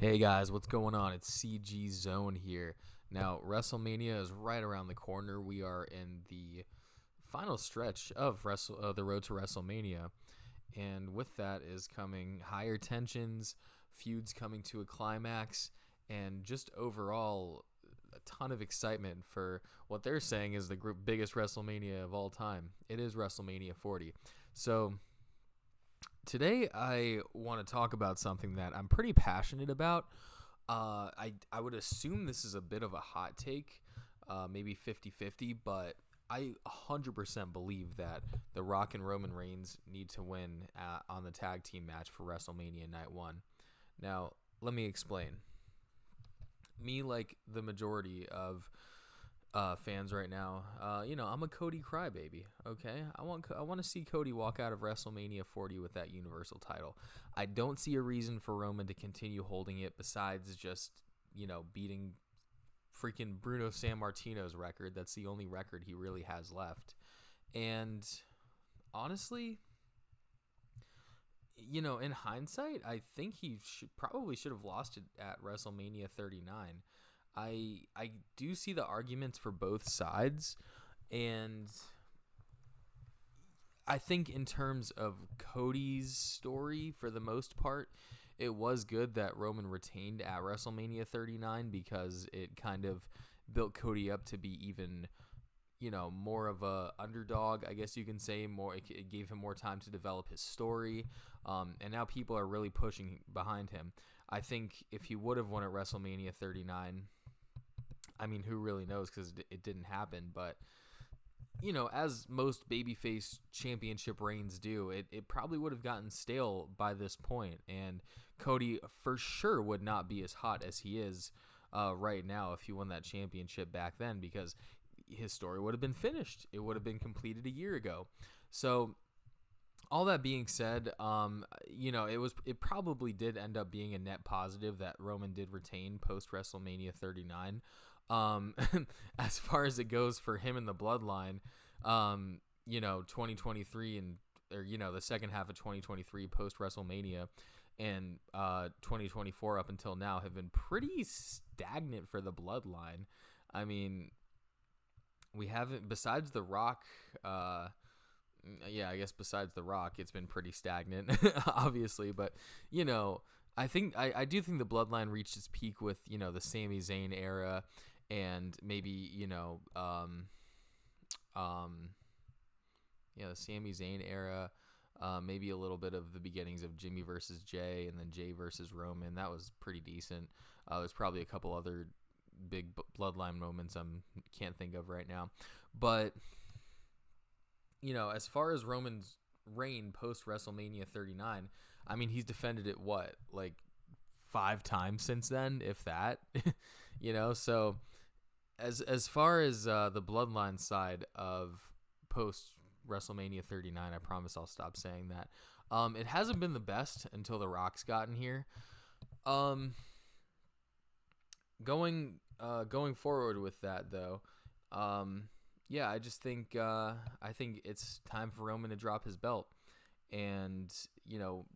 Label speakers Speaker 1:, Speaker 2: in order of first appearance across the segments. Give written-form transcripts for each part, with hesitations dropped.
Speaker 1: Hey guys, what's going on? It's CG Zone here. Now, WrestleMania is right around the corner. We are in the final stretch of the road to WrestleMania, and with that is coming higher tensions, feuds coming to a climax, and just overall a ton of excitement for what they're saying is the biggest WrestleMania of all time. It is WrestleMania 40. So today, I want to talk about something that I'm pretty passionate about. I would assume this is a bit of a hot take, maybe 50-50, but I 100% believe that The Rock and Roman Reigns need to win on the tag team match for WrestleMania Night 1. Now, let me explain. Me, like the majority of fans right now, I'm a Cody crybaby. Okay, I want to see Cody walk out of WrestleMania 40 with that Universal title. I don't see a reason for Roman to continue holding it besides just beating freaking Bruno Sammartino's record. That's the only record he really has left. And honestly, in hindsight, I think he should have lost it at WrestleMania 39. I do see the arguments for both sides, and I think in terms of Cody's story, for the most part, it was good that Roman retained at WrestleMania 39 because it kind of built Cody up to be even, more of a underdog, I guess you can say. It gave him more time to develop his story, and now people are really pushing behind him. I think if he would have won at WrestleMania 39, I mean, who really knows, because it didn't happen, but as most babyface championship reigns do, it probably would have gotten stale by this point, and Cody for sure would not be as hot as he is right now if he won that championship back then, because his story would have been finished. It would have been completed a year ago. So all that being said, it probably did end up being a net positive that Roman did retain post WrestleMania 39. As far as it goes for him in the Bloodline, 2023 the second half of 2023 post WrestleMania and 2024 up until now have been pretty stagnant for the Bloodline. I mean, we haven't, besides The Rock, I guess besides The Rock, it's been pretty stagnant, obviously, but I do think the Bloodline reached its peak with the Sami Zayn era, and maybe the Sami Zayn era, maybe a little bit of the beginnings of Jimmy versus Jay, and then Jay versus Roman. That was pretty decent. There's probably a couple other big Bloodline moments I can't think of right now, but as far as Roman's reign post WrestleMania 39, I mean, he's defended it like 5 times since then, if that. So as far as the Bloodline side of post WrestleMania 39, I promise I'll stop saying that. It hasn't been the best until The Rock's gotten here. Going forward with that though, I just think it's time for Roman to drop his belt. And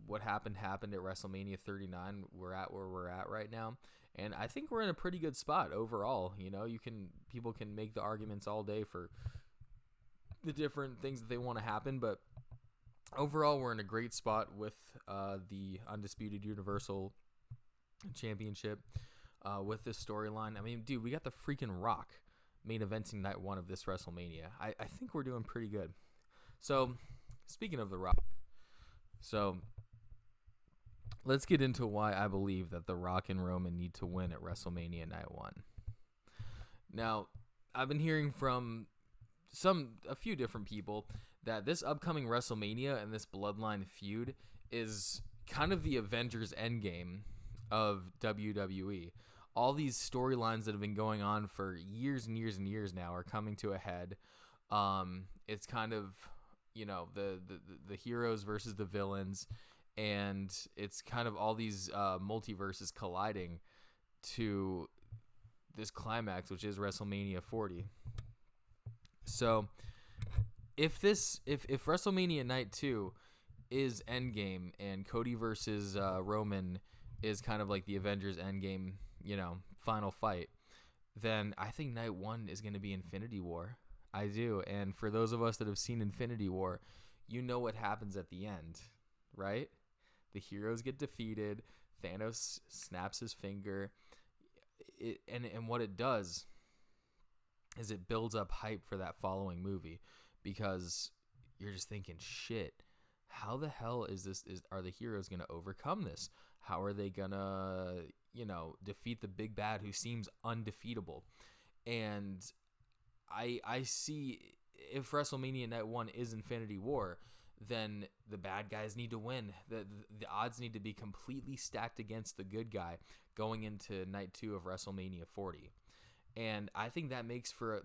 Speaker 1: what happened at WrestleMania 39. We're at where we're at right now, and I think we're in a pretty good spot overall. People can make the arguments all day for the different things that they want to happen, but overall we're in a great spot with the undisputed Universal Championship, with this storyline. I mean, dude, we got the freaking Rock main eventing night 1 of this WrestleMania. I think we're doing pretty good. So, speaking of The Rock, let's get into why I believe that The Rock and Roman need to win at WrestleMania Night 1. Now, I've been hearing from a few different people that this upcoming WrestleMania and this Bloodline feud is kind of the Avengers Endgame of WWE. All these storylines that have been going on for years and years and years now are coming to a head. It's kind of the heroes versus the villains, and it's kind of all these multiverses colliding to this climax, which is WrestleMania 40. So if WrestleMania Night 2 is Endgame and Cody versus Roman is kind of like the Avengers Endgame, final fight, then I think night one is going to be Infinity War. I do. And for those of us that have seen Infinity War, you know what happens at the end, right? The heroes get defeated. Thanos snaps his finger. And what it does is it builds up hype for that following movie, because you're just thinking, shit, how the hell are the heroes going to overcome this? How are they going to, defeat the big bad who seems undefeatable? And I see, if WrestleMania night one is Infinity War, then the bad guys need to win. The odds need to be completely stacked against the good guy going into night two of WrestleMania 40. And I think that makes for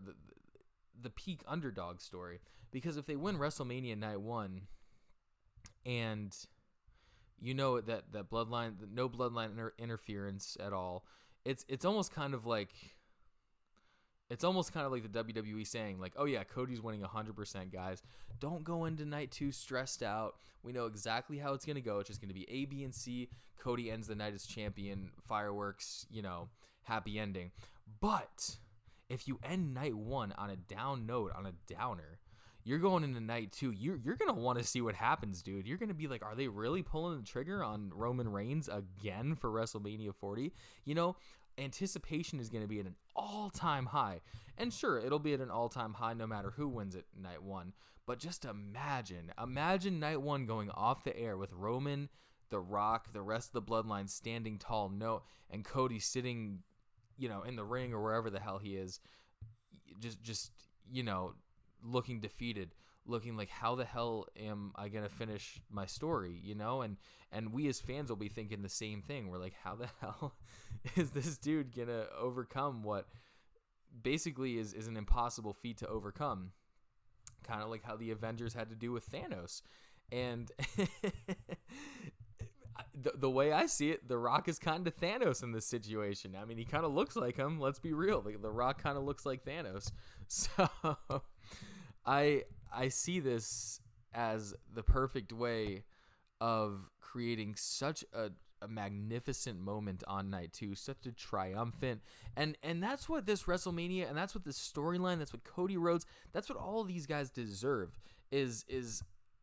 Speaker 1: the peak underdog story, because if they win WrestleMania night one, and that Bloodline, no Bloodline interference at all, it's almost kind of like the WWE saying, like, oh yeah, Cody's winning 100%, guys. Don't go into night two stressed out. We know exactly how it's going to go. It's just going to be A, B, and C. Cody ends the night as champion. Fireworks, happy ending. But if you end night one on a down note, on a downer, you're going into night two. You're going to want to see what happens, dude. You're going to be like, are they really pulling the trigger on Roman Reigns again for WrestleMania 40? Anticipation is going to be at an all-time high. And sure, it'll be at an all-time high no matter who wins it night one. But just imagine night one going off the air with Roman, The Rock, the rest of the Bloodline standing tall, and Cody sitting, in the ring or wherever the hell he is, just looking defeated, looking like, how the hell am I going to finish my story, And we as fans will be thinking the same thing. We're like, how the hell is this dude going to overcome what basically is an impossible feat to overcome? Kind of like how the Avengers had to do with Thanos. And the way I see it, The Rock is kind of Thanos in this situation. I mean, he kind of looks like him. Let's be real. The Rock kind of looks like Thanos. So I see this as the perfect way of creating such a magnificent moment on night two, such a triumphant, and that's what this WrestleMania, and that's what this storyline, that's what Cody Rhodes, that's what all these guys deserve, is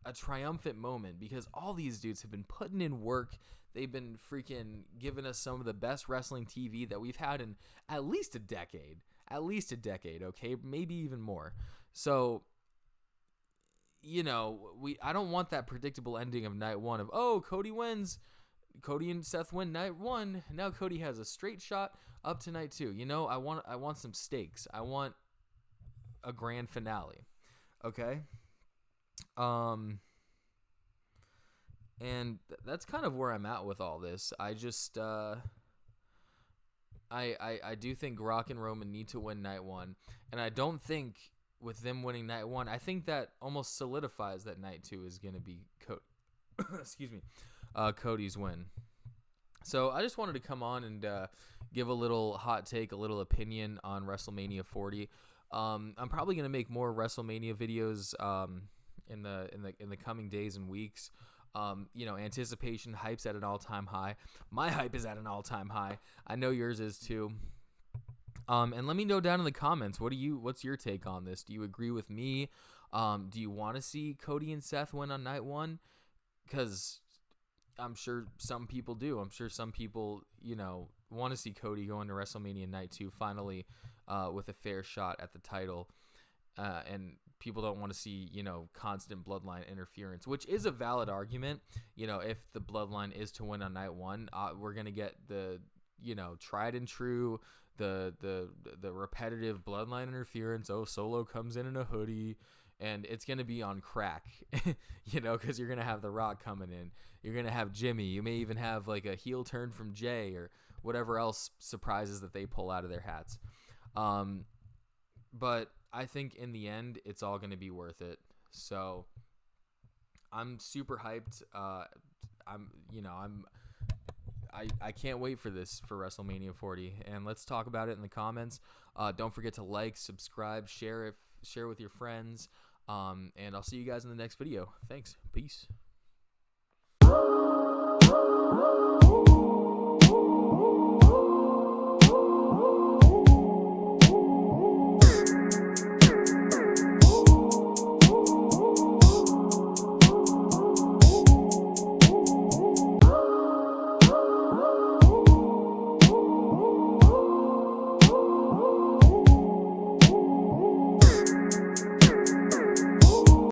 Speaker 1: a triumphant moment, because all these dudes have been putting in work. They've been freaking giving us some of the best wrestling TV that we've had in at least a decade, okay, maybe even more. So I don't want that predictable ending of night one of, oh, Cody wins, Cody and Seth win night one, now Cody has a straight shot up to night two. I want some stakes. I want a grand finale. Okay? And that's kind of where I'm at with all this. I just I do think Rock and Roman need to win night one, and I don't think with them winning night one, I think that almost solidifies that night two is going to be Cody's win. So I just wanted to come on and give a little hot take, a little opinion on WrestleMania 40. I'm probably going to make more WrestleMania videos in the coming days and weeks. Anticipation, hype's at an all-time high. My hype is at an all-time high. I know yours is too. And let me know down in the comments, what's your take on this? Do you agree with me? Do you want to see Cody and Seth win on night one? Because I'm sure some people do. I'm sure some people, want to see Cody go into WrestleMania night two finally with a fair shot at the title. And people don't want to see, constant Bloodline interference, which is a valid argument. If the Bloodline is to win on night one, we're going to get the, tried and true, the repetitive Bloodline interference. Oh, Solo comes in a hoodie, and it's going to be on crack, because you're going to have The Rock coming in. You're going to have Jimmy. You may even have like a heel turn from Jay or whatever else surprises that they pull out of their hats. But I think in the end, it's all going to be worth it. So I'm super hyped. I can't wait for this, for WrestleMania 40, and let's talk about it in the comments. Don't forget to like, subscribe, share with your friends, and I'll see you guys in the next video. Thanks. Peace.